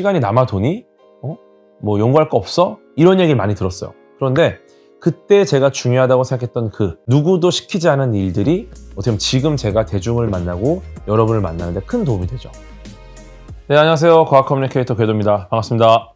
시간이 남아도니? 뭐 연구할 거 없어? 이런 얘기를 많이 들었어요. 그런데 그때 제가 중요하다고 생각했던 그 누구도 시키지 않은 일들이 어떻게 보면 지금 제가 대중을 만나고 여러분을 만나는데 큰 도움이 되죠. 네, 안녕하세요. 과학 커뮤니케이터 궤도입니다. 반갑습니다.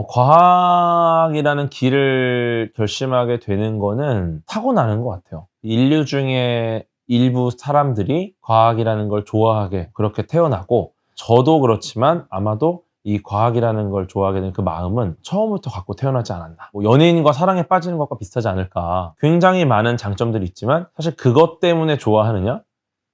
과학이라는 길을 결심하게 되는 거는 타고나는 것 같아요. 인류 중에 일부 사람들이 과학이라는 걸 좋아하게 그렇게 태어나고, 저도 그렇지만 아마도 이 과학이라는 걸 좋아하게 된 그 마음은 처음부터 갖고 태어나지 않았나. 뭐 연예인과 사랑에 빠지는 것과 비슷하지 않을까. 굉장히 많은 장점들이 있지만 사실 그것 때문에 좋아하느냐?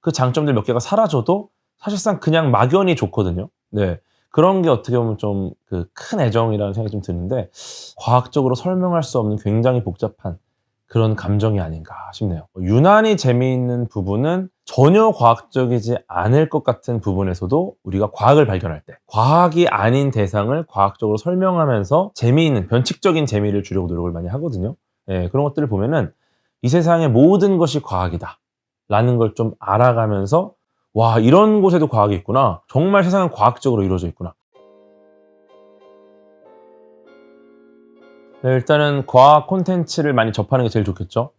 그 장점들 몇 개가 사라져도 사실상 그냥 막연히 좋거든요. 네. 그런 게 어떻게 보면 좀 그 큰 애정이라는 생각이 좀 드는데, 과학적으로 설명할 수 없는 굉장히 복잡한 그런 감정이 아닌가 싶네요. 유난히 재미있는 부분은 전혀 과학적이지 않을 것 같은 부분에서도 우리가 과학을 발견할 때, 과학이 아닌 대상을 과학적으로 설명하면서 재미있는 변칙적인 재미를 주려고 노력을 많이 하거든요. 예, 그런 것들을 보면은 이 세상의 모든 것이 과학이다 라는 걸 좀 알아가면서, 와, 이런 곳에도 과학이 있구나. 정말 세상은 과학적으로 이루어져 있구나. 네, 일단은 과학 콘텐츠를 많이 접하는 게 제일 좋겠죠.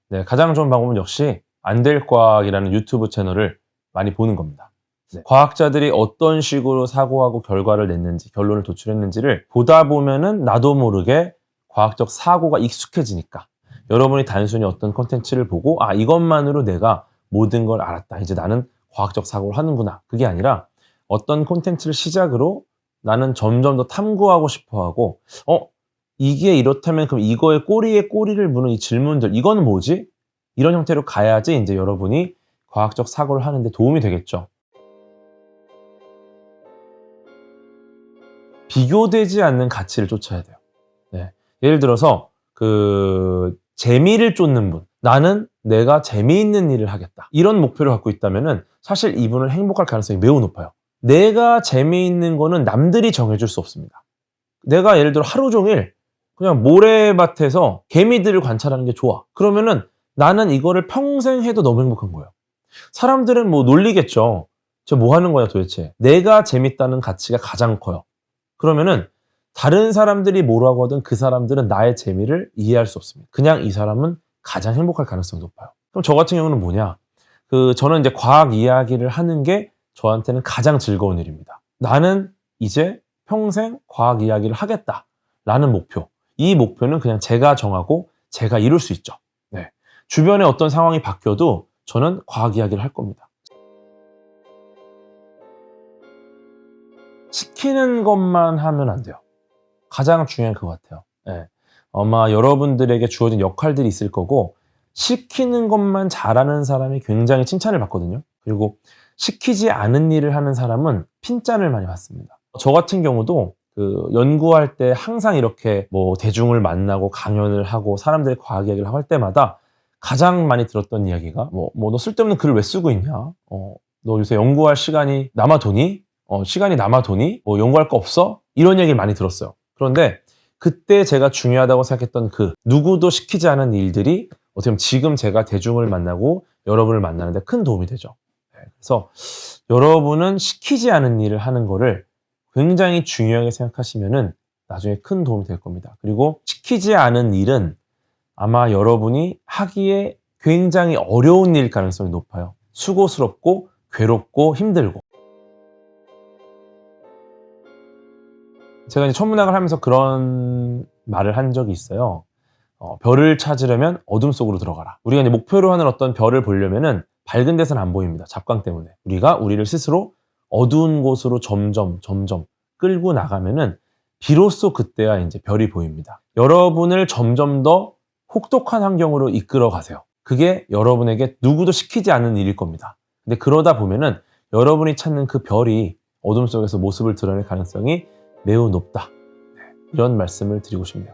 네, 가장 좋은 방법은 역시 안될과학이라는 유튜브 채널을 많이 보는 겁니다. 네, 과학자들이 어떤 식으로 사고하고 결과를 냈는지, 결론을 도출했는지를 보다 보면은 나도 모르게 과학적 사고가 익숙해지니까, 여러분이 단순히 어떤 콘텐츠를 보고 아, 이것만으로 내가 모든 걸 알았다, 이제 나는 과학적 사고를 하는구나, 그게 아니라 어떤 콘텐츠를 시작으로 나는 점점 더 탐구하고 싶어하고, 이게 이렇다면 그럼 이거의 꼬리에 꼬리를 무는 이 질문들, 이거는 뭐지? 이런 형태로 가야지 이제 여러분이 과학적 사고를 하는데 도움이 되겠죠. 비교되지 않는 가치를 쫓아야 돼요. 네. 예를 들어서 재미를 쫓는 분, 나는 내가 재미있는 일을 하겠다, 이런 목표를 갖고 있다면은 사실 이분은 행복할 가능성이 매우 높아요. 내가 재미있는 거는 남들이 정해줄 수 없습니다. 내가 예를 들어 하루 종일 그냥 모래밭에서 개미들을 관찰하는 게 좋아. 그러면은 나는 이거를 평생 해도 너무 행복한 거예요. 사람들은 뭐 놀리겠죠. 저 뭐 하는 거야 도대체. 내가 재밌다는 가치가 가장 커요. 그러면은 다른 사람들이 뭐라고 하든 그 사람들은 나의 재미를 이해할 수 없습니다. 그냥 이 사람은 가장 행복할 가능성이 높아요. 그럼 저 같은 경우는 뭐냐? 저는 이제 과학 이야기를 하는 게 저한테는 가장 즐거운 일입니다. 나는 이제 평생 과학 이야기를 하겠다라는 목표. 이 목표는 그냥 제가 정하고 제가 이룰 수 있죠. 네. 주변에 어떤 상황이 바뀌어도 저는 과학 이야기를 할 겁니다. 시키는 것만 하면 안 돼요. 가장 중요한 그거 같아요. 네. 아마 여러분들에게 주어진 역할들이 있을 거고, 시키는 것만 잘하는 사람이 굉장히 칭찬을 받거든요. 그리고 시키지 않은 일을 하는 사람은 핀잔을 많이 받습니다. 저 같은 경우도 연구할 때 항상 이렇게 뭐 대중을 만나고 강연을 하고 사람들의 과학 이야기를 할 때마다 가장 많이 들었던 이야기가 너 쓸데없는 글을 왜 쓰고 있냐? 너 요새 연구할 시간이 남아도니? 시간이 남아도니? 뭐 연구할 거 없어? 이런 얘기를 많이 들었어요. 그런데 그때 제가 중요하다고 생각했던 그 누구도 시키지 않은 일들이 어떻게 보면 지금 제가 대중을 만나고 여러분을 만나는데 큰 도움이 되죠. 네, 그래서 여러분은 시키지 않은 일을 하는 거를 굉장히 중요하게 생각하시면은 나중에 큰 도움이 될 겁니다. 그리고 시키지 않은 일은 아마 여러분이 하기에 굉장히 어려운 일일 가능성이 높아요. 수고스럽고 괴롭고 힘들고. 제가 이제 천문학을 하면서 그런 말을 한 적이 있어요. 별을 찾으려면 어둠 속으로 들어가라. 우리가 이제 목표로 하는 어떤 별을 보려면은 밝은 데서는 안 보입니다. 잡광 때문에. 우리가 우리를 스스로 어두운 곳으로 점점 끌고 나가면은 비로소 그때야 이제 별이 보입니다. 여러분을 점점 더 혹독한 환경으로 이끌어 가세요. 그게 여러분에게 누구도 시키지 않는 일일 겁니다. 근데 그러다 보면은 여러분이 찾는 그 별이 어둠 속에서 모습을 드러낼 가능성이 매우 높다. 이런 말씀을 드리고 싶네요.